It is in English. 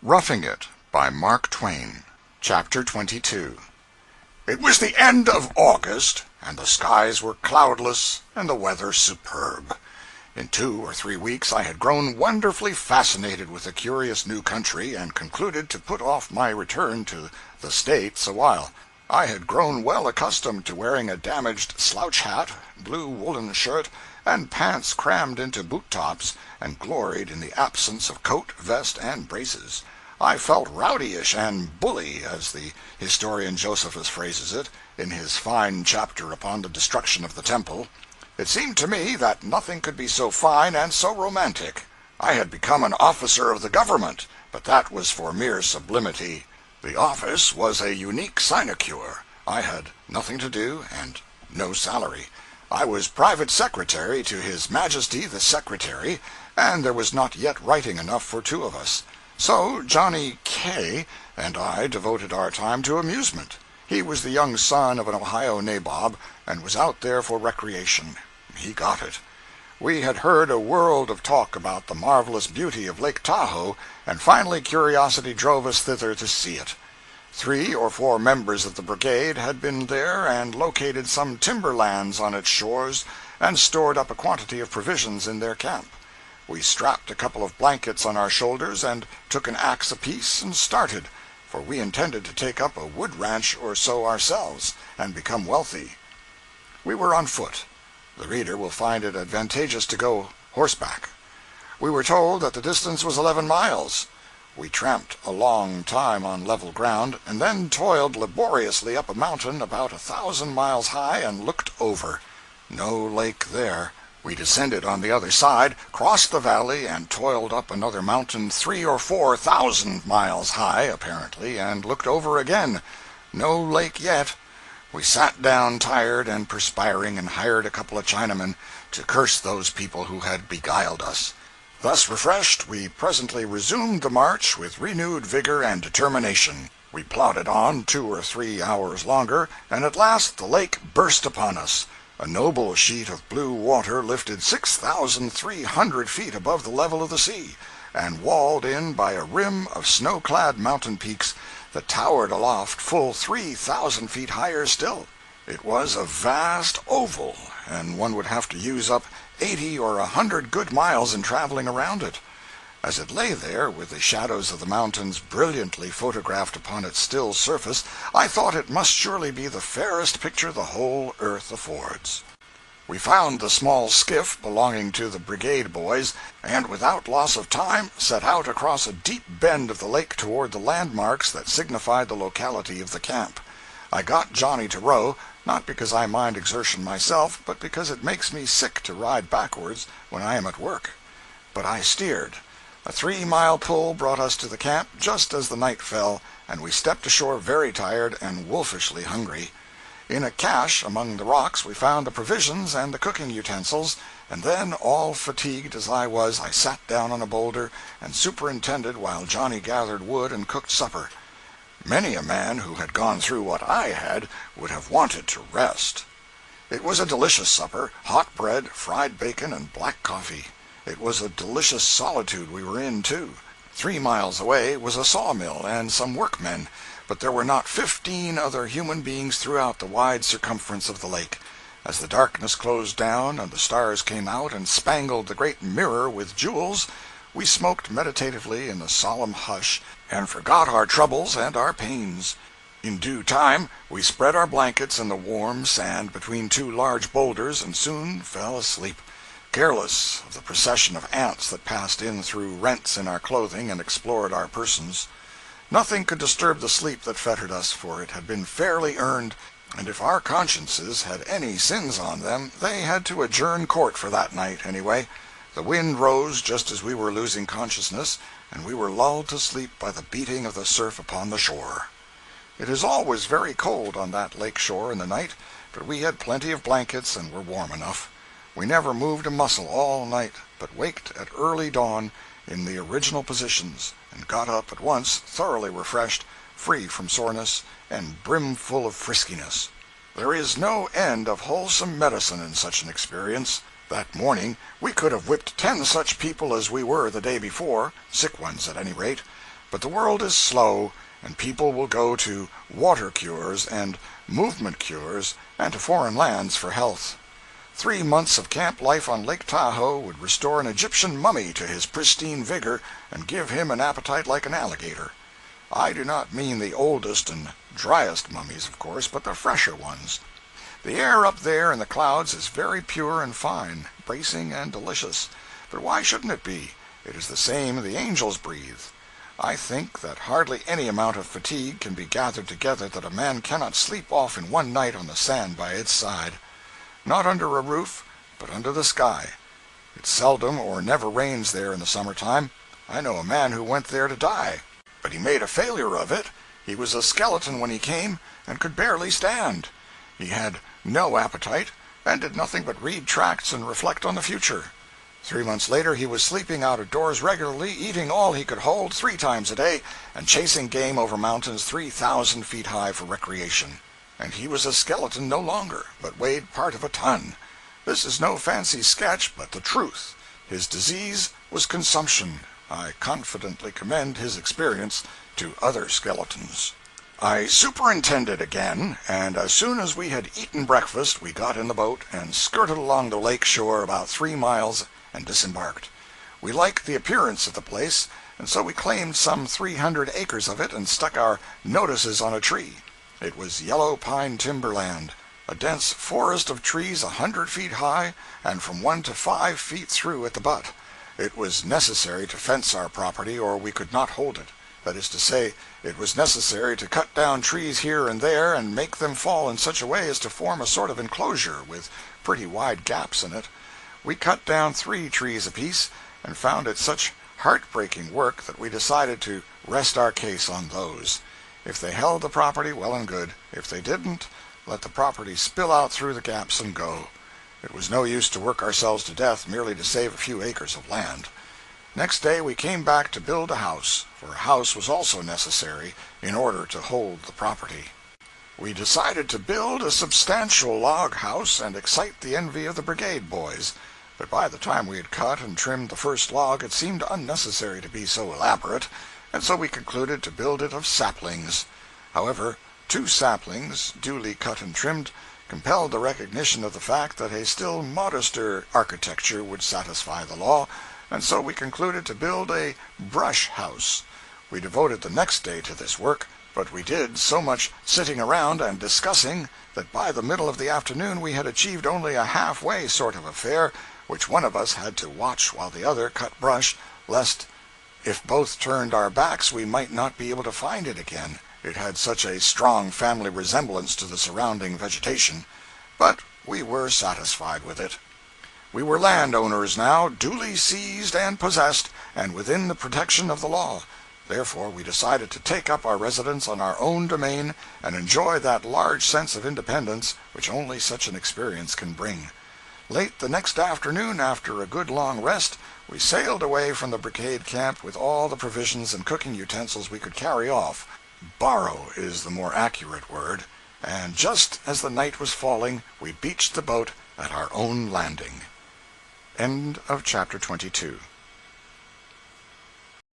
Roughing It by Mark Twain. Chapter 22. It was the end of August, and the skies were cloudless and the weather superb. In 2 or 3 weeks I had grown wonderfully fascinated with the curious new country, and concluded to put off my return to the States a while. I had grown well accustomed to wearing a damaged slouch hat, blue woolen shirt, and pants crammed into boot tops, and gloried in the absence of coat, vest, and braces. I felt rowdyish and bully, as the historian Josephus phrases it, in his fine chapter upon the destruction of the temple. It seemed to me that nothing could be so fine and so romantic. I had become an officer of the government, but that was for mere sublimity. The office was a unique sinecure. I had nothing to do, and no salary. I was private secretary to His Majesty the Secretary, and there was not yet writing enough for 2 of us. So Johnny K. and I devoted our time to amusement. He was the young son of an Ohio nabob, and was out there for recreation. He got it. We had heard a world of talk about the marvelous beauty of Lake Tahoe, and finally curiosity drove us thither to see it. 3 or 4 members of the brigade had been there and located some timber lands on its shores, and stored up a quantity of provisions in their camp. We strapped a couple of blankets on our shoulders and took an axe apiece and started, for we intended to take up a wood ranch or so ourselves, and become wealthy. We were on foot. The reader will find it advantageous to go horseback. We were told that the distance was 11 miles. We tramped a long time on level ground, and then toiled laboriously up a mountain about 1,000 miles high, and looked over. No lake there. We descended on the other side, crossed the valley, and toiled up another mountain 3 or 4,000 miles high, apparently, and looked over again. No lake yet. We sat down tired and perspiring, and hired a couple of Chinamen to curse those people who had beguiled us. Thus refreshed, we presently resumed the march with renewed vigor and determination. We plodded on 2 or 3 hours longer, and at last the lake burst upon us. A noble sheet of blue water lifted 6,300 feet above the level of the sea, and walled in by a rim of snow-clad mountain peaks that towered aloft full 3,000 feet higher still. It was a vast oval, and one would have to use up 80 or 100 good miles in traveling around it. As it lay there, with the shadows of the mountains brilliantly photographed upon its still surface, I thought it must surely be the fairest picture the whole earth affords. We found the small skiff belonging to the brigade boys, and without loss of time set out across a deep bend of the lake toward the landmarks that signified the locality of the camp. I got Johnny to row, not because I mind exertion myself, but because it makes me sick to ride backwards when I am at work. But I steered. A 3-mile pull brought us to the camp just as the night fell, and we stepped ashore very tired and wolfishly hungry. In a cache among the rocks we found the provisions and the cooking utensils, and then, all fatigued as I was, I sat down on a boulder and superintended while Johnny gathered wood and cooked supper. Many a man who had gone through what I had would have wanted to rest. It was a delicious supper: hot bread, fried bacon, and black coffee. It was a delicious solitude we were in, too. 3 miles away was a sawmill and some workmen, but there were not 15 other human beings throughout the wide circumference of the lake. As the darkness closed down and the stars came out and spangled the great mirror with jewels, we smoked meditatively in the solemn hush, and forgot our troubles and our pains. In due time we spread our blankets in the warm sand between 2 large boulders, and soon fell asleep, careless of the procession of ants that passed in through rents in our clothing and explored our persons. Nothing could disturb the sleep that fettered us, for it had been fairly earned, and if our consciences had any sins on them, they had to adjourn court for that night, anyway. The wind rose just as we were losing consciousness, and we were lulled to sleep by the beating of the surf upon the shore. It is always very cold on that lake shore in the night, but we had plenty of blankets and were warm enough. We never moved a muscle all night, but waked at early dawn in the original positions, and got up at once thoroughly refreshed, free from soreness, and brimful of friskiness. There is no end of wholesome medicine in such an experience. That morning we could have whipped 10 such people as we were the day before, sick ones at any rate, But the world is slow, and people will go to water cures and movement cures and to foreign lands for health. 3 months of camp life on Lake Tahoe would restore an Egyptian mummy to his pristine vigor and give him an appetite like an alligator. I do not mean the oldest and driest mummies, of course, but the fresher ones. The air up there in the clouds is very pure and fine, bracing and delicious. But why shouldn't it be? It is the same the angels breathe. I think that hardly any amount of fatigue can be gathered together that a man cannot sleep off in one night on the sand by its side. Not under a roof, but under the sky. It seldom or never rains there in the summertime. I know a man who went there to die, but he made a failure of it. He was a skeleton when he came, and could barely stand. He had no appetite, and did nothing but read tracts and reflect on the future. 3 months later he was sleeping out of doors regularly, eating all he could hold 3 times a day, and chasing game over mountains 3,000 feet high for recreation. And he was a skeleton no longer, but weighed part of a ton. This is no fancy sketch, but the truth. His disease was consumption. I confidently commend his experience to other skeletons. I superintended again, and as soon as we had eaten breakfast we got in the boat and skirted along the lake shore about 3 miles and disembarked. We liked the appearance of the place, and so we claimed some 300 acres of it and stuck our notices on a tree. It was yellow pine timberland, a dense forest of trees 100 feet high and from 1 to 5 feet through at the butt. It was necessary to fence our property or we could not hold it. That is to say, it was necessary to cut down trees here and there and make them fall in such a way as to form a sort of enclosure with pretty wide gaps in it. We cut down 3 trees apiece, and found it such heartbreaking work that we decided to rest our case on those. If they held the property, well and good. If they didn't, let the property spill out through the gaps and go. It was no use to work ourselves to death merely to save a few acres of land. Next day we came back to build a house, for a house was also necessary in order to hold the property. We decided to build a substantial log house and excite the envy of the brigade boys. But by the time we had cut and trimmed the first log it seemed unnecessary to be so elaborate, and so we concluded to build it of saplings. However, 2 saplings, duly cut and trimmed, compelled the recognition of the fact that a still modester architecture would satisfy the law, and so we concluded to build a brush house. We devoted the next day to this work, but we did so much sitting around and discussing that by the middle of the afternoon we had achieved only a halfway sort of affair, which one of us had to watch while the other cut brush, lest if both turned our backs we might not be able to find it again. It had such a strong family resemblance to the surrounding vegetation. But we were satisfied with it. We were landowners now, duly seized and possessed, and within the protection of the law. Therefore we decided to take up our residence on our own domain and enjoy that large sense of independence which only such an experience can bring. Late the next afternoon, after a good long rest, we sailed away from the brigade camp with all the provisions and cooking utensils we could carry off. Borrow is the more accurate word, and just as the night was falling we beached the boat at our own landing. End of chapter 22.